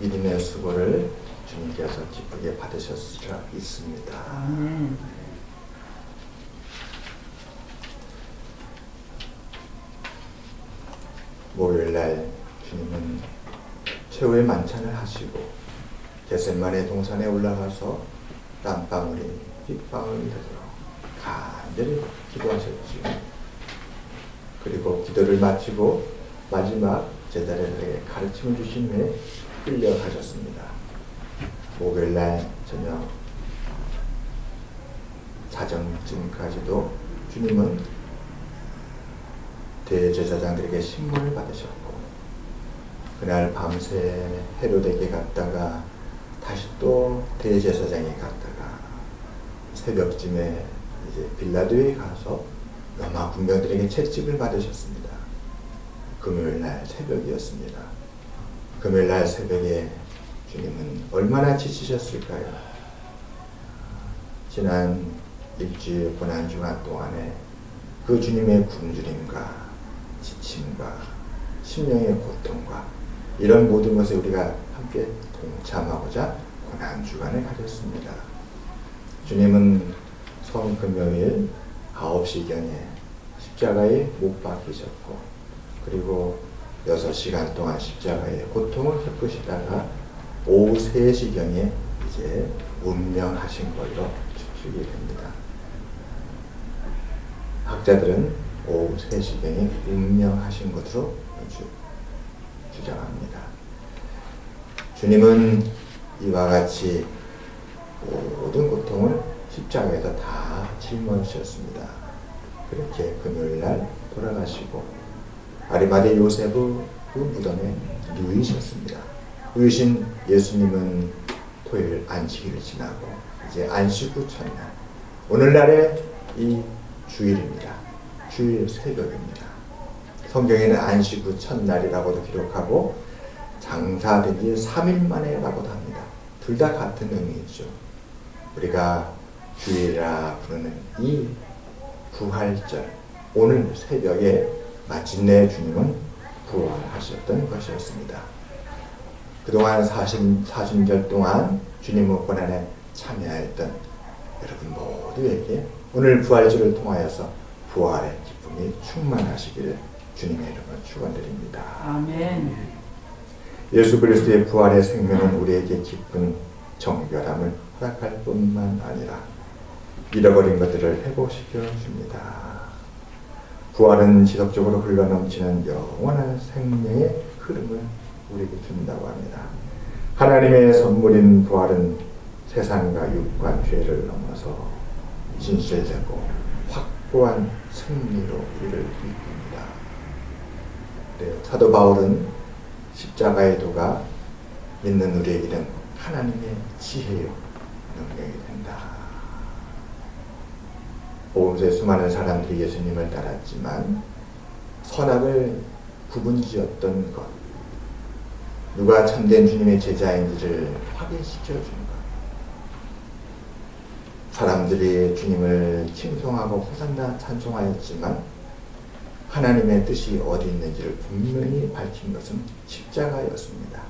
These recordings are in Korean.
믿음의 수고를 주님께서 기쁘게 받으셨으리라 믿습니다. 목요일날 주님은 최후의 만찬을 하시고 겟세마네 동산에 올라가서 땀방울이 빗방울이 되도록 간절히 기도하셨지요. 그리고 기도를 마치고 마지막 제자들에게 가르침을 주신 후에 끌려가셨습니다. 목요일날 저녁 자정쯤까지도 주님은 대제사장들에게 신문을 받으셨고, 그날 밤새 헤로데에게 갔다가 다시 또 대제사장에 갔다가 새벽쯤에 이제 빌라도에 가서 로마 군병들에게 채찍을 받으셨습니다. 금요일날 새벽이었습니다. 금요일날 새벽에 주님은 얼마나 지치셨을까요? 지난 일주일 고난주간 동안에 그 주님의 굶주림과 지침과 심령의 고통과 이런 모든 것에 우리가 함께 동참하고자 고난주간을 가졌습니다. 주님은 성금요일 9시경에 십자가에 못 박히셨고, 그리고 6시간 동안 십자가의 고통을 겪으시다가 오후 3시경에 이제 운명하신 걸로 추측이 됩니다. 학자들은 오후 3시경에 운명하신 것으로 주장합니다. 주님은 이와 같이 모든 고통을 십자가에서 다 짊어지셨습니다. 그렇게 금요일날 돌아가시고 아리마대 요셉의 그 무덤에 누이셨습니다. 누이신 예수님은 토요일 안식일을 지나고 이제 안식 후 첫날, 오늘날의 이 주일입니다. 주일 새벽입니다. 성경에는 안식 후 첫날이라고도 기록하고 장사된 지 3일 만에라고도 합니다. 둘 다 같은 의미이죠. 우리가 주일이라 부르는 이 부활절, 오늘 새벽에 마침내 주님은 부활하셨던 것이었습니다. 그동안 사순절 동안 주님의 고난에 참여했던 여러분 모두에게 오늘 부활절을 통하여서 부활의 기쁨이 충만하시기를 주님의 이름으로 축원드립니다. 아멘. 예수 그리스도의 부활의 생명은 우리에게 기쁜 정결함을 허락할 뿐만 아니라 잃어버린 것들을 회복시켜 줍니다. 부활은 지속적으로 흘러넘치는 영원한 생명의 흐름을 우리에게 준다고 합니다. 하나님의 선물인 부활은 세상과 육과 죄를 넘어서 진실되고 확고한 승리로 우리를 이끕니다. 네, 사도 바울은 십자가의 도가 있는 우리에게는 하나님의 지혜요 능력이 된다. 복음서에 수많은 사람들이 예수님을 따랐지만 선악을 구분지었던 것, 누가 참된 주님의 제자인지를 확인시켜주는 것, 사람들이 주님을 칭송하고 호산나 찬송하였지만 하나님의 뜻이 어디 있는지를 분명히 밝힌 것은 십자가였습니다.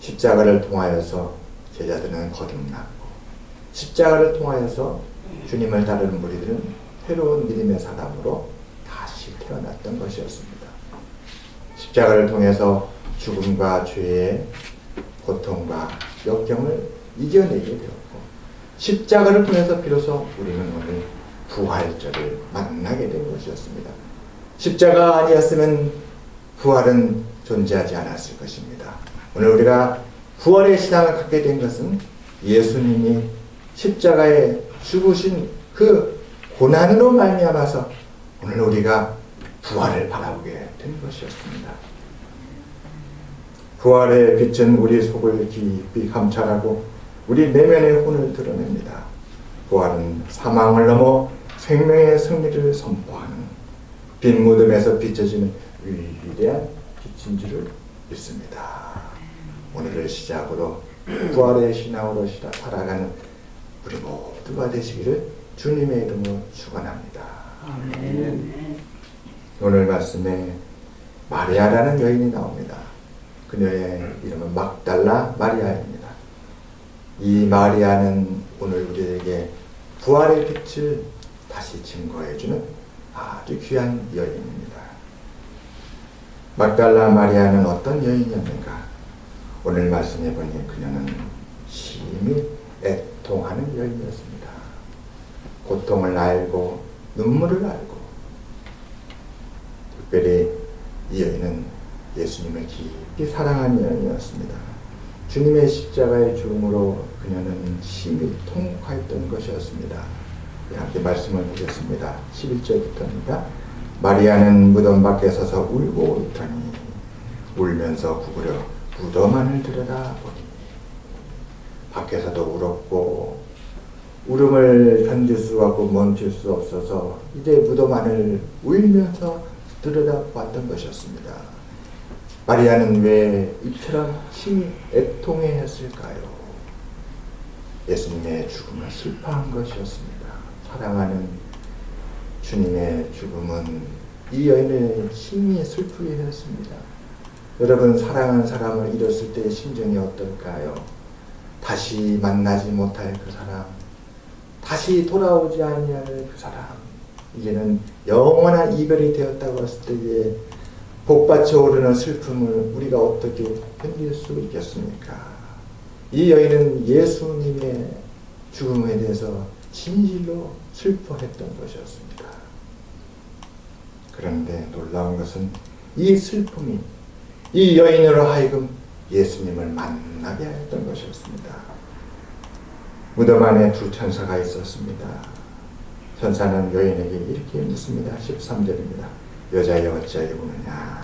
십자가를 통하여서 제자들은 거듭났고, 십자가를 통하여서 주님을 따르는 무리들은 새로운 믿음의 사람으로 다시 태어났던 것이었습니다. 십자가를 통해서 죽음과 죄의 고통과 역경을 이겨내게 되었고, 십자가를 통해서 비로소 우리는 오늘 부활절을 만나게 된 것이었습니다. 십자가 아니었으면 부활은 존재하지 않았을 것입니다. 오늘 우리가 부활의 신앙을 갖게 된 것은 예수님이 십자가에 죽으신 그 고난으로 말미암아서 오늘 우리가 부활을 바라보게 된 것이었습니다. 부활의 빛은 우리 속을 깊이 감찰하고 우리 내면의 혼을 드러냅니다. 부활은 사망을 넘어 생명의 승리를 선포하는 빈 무덤에서 비춰지는 위대한 빛인 줄을 믿습니다. 오늘을 시작으로 부활의 신앙으로 살아가는 우리 모두가 되시기를 주님의 이름으로 축원합니다. 아멘. 오늘 말씀에 마리아라는 여인이 나옵니다. 그녀의 이름은 막달라 마리아입니다. 이 마리아는 오늘 우리에게 부활의 빛을 다시 증거해주는 아주 귀한 여인입니다. 막달라 마리아는 어떤 여인이었는가? 오늘 말씀해 보니 그녀는 심히 애통하는 여인이었습니다. 고통을 알고 눈물을 알고, 특별히 이 여인은 예수님을 깊이 사랑한 여인이었습니다. 주님의 십자가의 죽음으로 그녀는 심히 통곡하였던 것이었습니다. 함께 말씀을 보겠습니다. 11절부터입니다. 마리아는 무덤 밖에 서서 울고 있더니 울면서 구부려 무덤 안을 들여다보니 밖에서도 울었고 울음을 견딜 수 없고 멈출 수 없어서 이제 무덤 안을 울면서 들여다봤던 것이었습니다. 마리아는 왜 이처럼 심히 애통해 했을까요? 예수님의 죽음을 슬퍼한 것이었습니다. 사랑하는 주님의 죽음은 이 여인을 심히 슬프게 했습니다. 여러분, 사랑하는 사람을 잃었을 때의 심정이 어떨까요? 다시 만나지 못할 그 사람, 다시 돌아오지 아니할 그 사람, 이제는 영원한 이별이 되었다고 했을 때에 복받쳐 오르는 슬픔을 우리가 어떻게 견딜 수 있겠습니까? 이 여인은 예수님의 죽음에 대해서 진실로 슬퍼했던 것이었습니다. 그런데 놀라운 것은 이 슬픔이 이 여인으로 하여금 예수님을 만나게 했던 것이었습니다. 무덤 안에 두 천사가 있었습니다. 천사는 여인에게 이렇게 묻습니다. 13절입니다. 여자여 어찌하여 우느냐?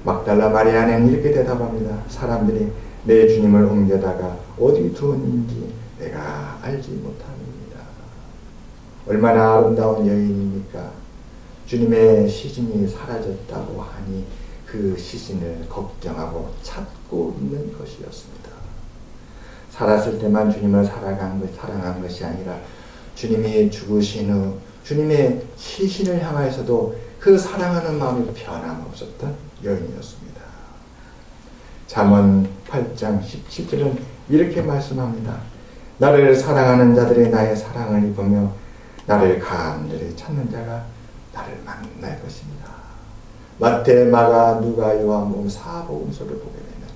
막달라 마리아는 이렇게 대답합니다. 사람들이 내 주님을 옮겨다가 어디 두었는지 내가 알지 못합니다. 얼마나 아름다운 여인입니까? 주님의 시신이 사라졌다고 하니 그 시신을 걱정하고 찾고 있는 것이었습니다. 살았을 때만 주님을 사랑한 것이 아니라 주님이 죽으신 후 주님의 시신을 향하여서도 그 사랑하는 마음이 변함없었던 여인이었습니다. 잠언 8장 17절은 이렇게 말씀합니다. 나를 사랑하는 자들이 나의 사랑을 입으며 나를 간절히 찾는 자가 나를 만날 것입니다. 마태, 마가, 누가, 요한복음 4복음서를 보게 되면,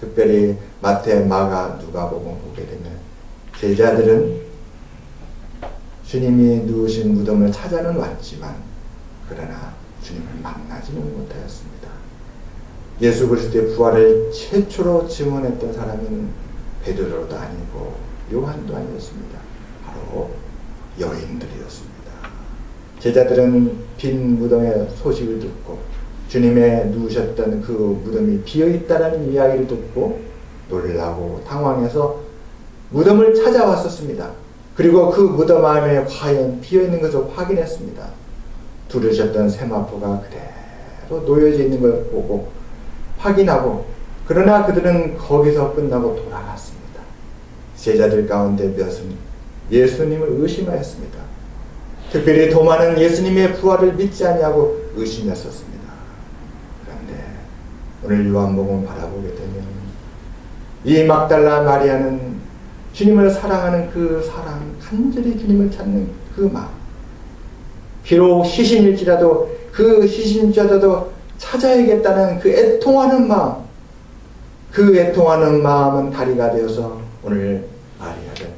특별히 마태, 마가, 누가복음 보게 되면 제자들은 주님이 누우신 무덤을 찾아는 왔지만 그러나 주님을 만나지는 못하였습니다. 예수 그리스도의 부활을 최초로 증언했던 사람은 베드로도 아니고 요한도 아니었습니다. 바로 여인들이었습니다. 제자들은 빈 무덤의 소식을 듣고 주님의 누우셨던 그 무덤이 비어있다는 이야기를 듣고 놀라고 당황해서 무덤을 찾아왔었습니다. 그리고 그 무덤 안에 과연 비어있는 것을 확인했습니다. 두르셨던 세마포가 그대로 놓여져 있는 걸 보고 확인하고, 그러나 그들은 거기서 끝나고 돌아갔습니다. 제자들 가운데 몇은 예수님을 의심하였습니다. 특별히 도마는 예수님의 부활을 믿지 아니하고 의심했었습니다. 그런데 오늘 요한복음 바라보게 되면 이 막달라 마리아는 주님을 사랑하는 그 사랑, 간절히 주님을 찾는 그 마음, 비록 시신일지라도 그 시신자도 찾아야겠다는 그 애통하는 마음, 그 애통하는 마음은 다리가 되어서 오늘 마리아를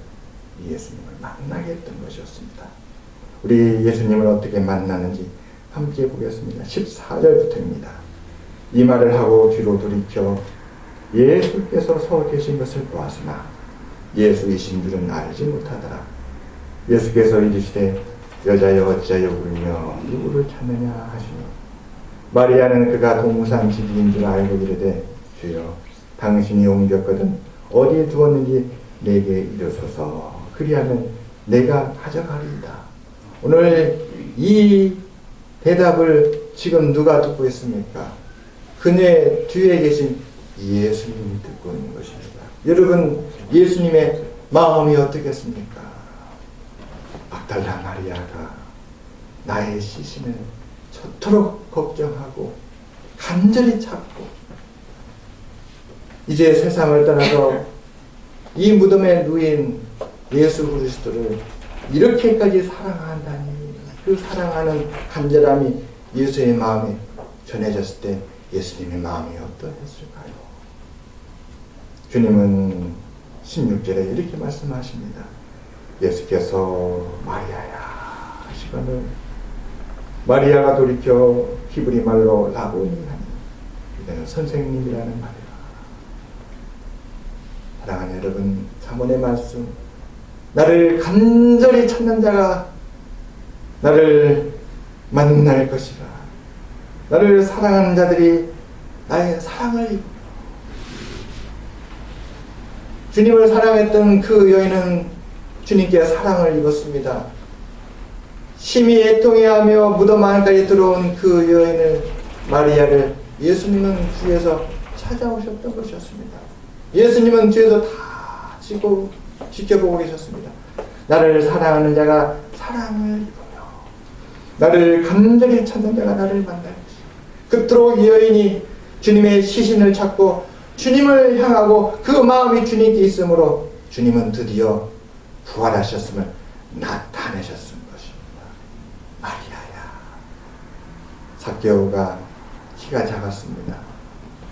예수님을 만나게 했던 것이었습니다. 우리 예수님을 어떻게 만나는지 함께 보겠습니다. 14절부터입니다. 이 말을 하고 뒤로 돌이켜 예수께서 서 계신 것을 보았으나 예수이신 줄은 알지 못하더라. 예수께서 이르시되 여자여 어찌하여 울며 누구를 찾느냐 하시니 마리아는 그가 동산 집인 줄 알고 이르되 주여 당신이 옮겼거든 어디에 두었는지 내게 이르소서. 그리하면 내가 가져가리이다. 오늘 이 대답을 지금 누가 듣고 있습니까? 그녀의 뒤에 계신 예수님이 듣고 있는 것입니다. 여러분, 예수님의 마음이 어떻겠습니까? 막달라 마리아가 나의 시신을 저토록 걱정하고 간절히 찾고 이제 세상을 떠나서 이 무덤에 누인 예수 그리스도를 이렇게까지 사랑한다니, 그 사랑하는 간절함이 예수의 마음에 전해졌을 때 예수님의 마음이 어떠했을까요? 주님은 16절에 이렇게 말씀하십니다. 예수께서 마리아야 하시거늘 마리아가 돌이켜 히브리 말로 라보니 하니 이는 선생님이라는 말이라. 사랑하는 여러분, 잠언의 말씀, 나를 간절히 찾는 자가 나를 만날 것이라. 나를 사랑하는 자들이 나의 사랑을 입으며, 주님을 사랑했던 그 여인은 주님께 사랑을 입었습니다. 심히 애통해하며 무덤 안까지 들어온 그 여인을, 마리아를 예수님은 뒤에서 찾아오셨던 것이었습니다. 예수님은 뒤에서 다 지켜보고 계셨습니다. 나를 사랑하는 자가 사랑을 입으며 나를 간절히 찾는 자가 나를 만날 것이다. 그토록 이 여인이 주님의 시신을 찾고 주님을 향하고 그 마음이 주님께 있으므로 주님은 드디어 부활하셨음을 나타내셨은 것입니다. 마리아야. zak개오가 키가 작았습니다.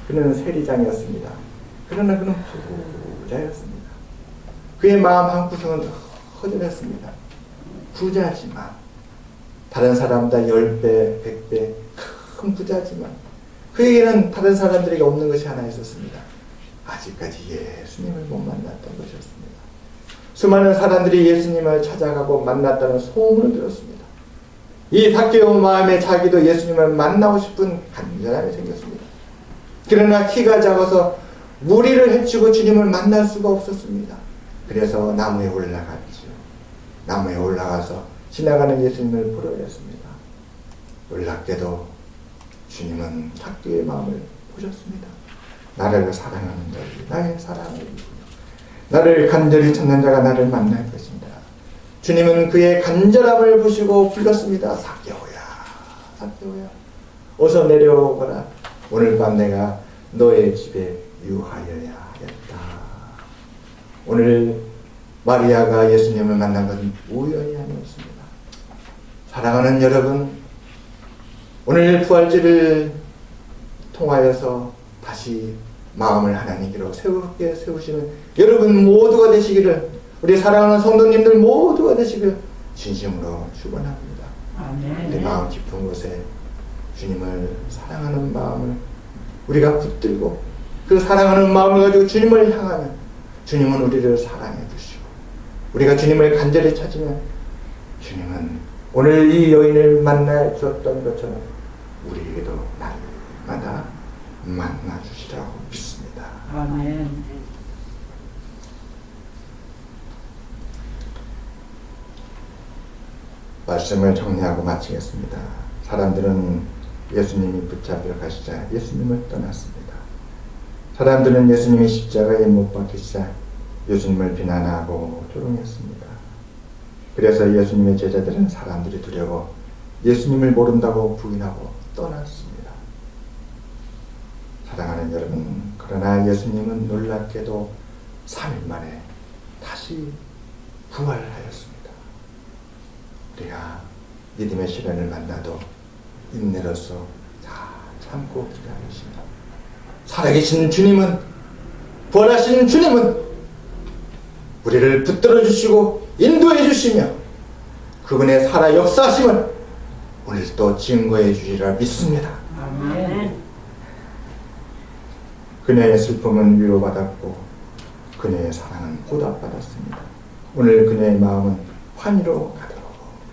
그는 세리장이었습니다. 그러나 그는 부자였습니다. 그의 마음 한구석은 허전했습니다. 부자지만, 다른 사람보다 10배, 100배 큰 부자지만 그에게는 다른 사람들에게 없는 것이 하나 있었습니다. 아직까지 예수님을 못 만났던 것이었습니다. 수많은 사람들이 예수님을 찾아가고 만났다는 소문을 들었습니다. 이 zak개오 마음에 자기도 예수님을 만나고 싶은 간절함이 생겼습니다. 그러나 키가 작아서 무리를 헤치고 주님을 만날 수가 없었습니다. 그래서 나무에 올라갔죠. 나무에 올라가서 지나가는 예수님을 보려 했습니다. 놀랍게도 주님은 zak개오의 마음을 보셨습니다. 나를 사랑하는 자들이 나의 사랑을 입으며 나를 간절히 찾는 자가 나를 만날 것입니다. 주님은 그의 간절함을 보시고 불렀습니다. zak개오야, zak개오야, 어서 내려오거라. 오늘 밤 내가 너의 집에 유하여야 하겠다. 오늘 마리아가 예수님을 만난 것은 우연이 아니었습니다. 사랑하는 여러분, 오늘 부활절을 통하여서 다시 마음을 하나님께로 새롭게 세우시는 여러분 모두가 되시기를, 우리 사랑하는 성도님들 모두가 되시기를 진심으로 축원합니다. 우리 마음 깊은 곳에 주님을 사랑하는 마음을 우리가 붙들고 그 사랑하는 마음을 가지고 주님을 향하면 주님은 우리를 사랑해 주시고, 우리가 주님을 간절히 찾으면 주님은 오늘 이 여인을 만나 주었던 것처럼 우리에게도 날마다 만나 주시라고 믿습니다. 아멘. 말씀을 정리하고 마치겠습니다. 사람들은 예수님이 붙잡혀 가시자 예수님을 떠났습니다. 사람들은 예수님이 십자가에 못 박히시자 예수님을 비난하고 조롱했습니다. 그래서 예수님의 제자들은 사람들이 두려워 예수님을 모른다고 부인하고 떠났습니다. 사랑하는 여러분, 그러나 예수님은 놀랍게도 3일 만에 다시 부활하였습니다. 우리가 믿음의 시련을 만나도 인내로서 잘 참고 기다리시며, 살아계신 주님은, 부활하신 주님은 우리를 붙들어 주시고 인도해 주시며 그분의 살아 역사하심을 오늘 또 증거해 주리라 믿습니다. 아멘. 그녀의 슬픔은 위로받았고 그녀의 사랑은 보답받았습니다. 오늘 그녀의 마음은 환희로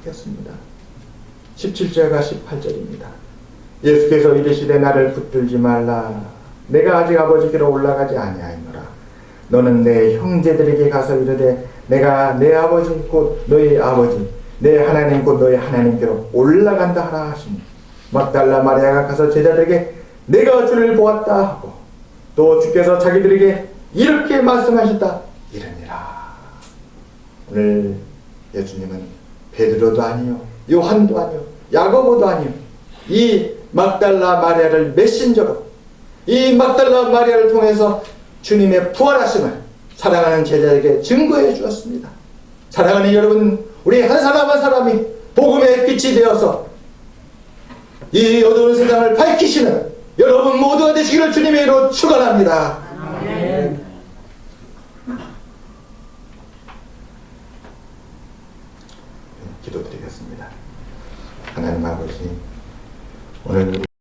가득했습니다. 17절과 18절입니다. 예수께서 이르시되 나를 붙들지 말라. 내가 아직 아버지께로 올라가지 아니하였노라. 너는 내 형제들에게 가서 이르되 내가 내 아버지 곧 너희 아버지, 내 하나님 곧 너희 하나님께로 올라간다 하라 하시니, 막달라 마리아가 가서 제자들에게 내가 주를 보았다 하고 또 주께서 자기들에게 이렇게 말씀하셨다 이르니라. 오늘 예수님은 베드로도 아니요, 요한도 아니요, 야고보도 아니요, 이 막달라 마리아를 메신저로, 이 막달라 마리아를 통해서 주님의 부활하심을 사랑하는 제자에게 증거해 주었습니다. 사랑하는 여러분, 우리 한 사람 한 사람이 복음의 빛이 되어서 이 어두운 세상을 밝히시는 여러분 모두가 되시기를 주님의 이름으로 축원합니다. 아멘. 기도드리겠습니다. 하나님 아버지, 오늘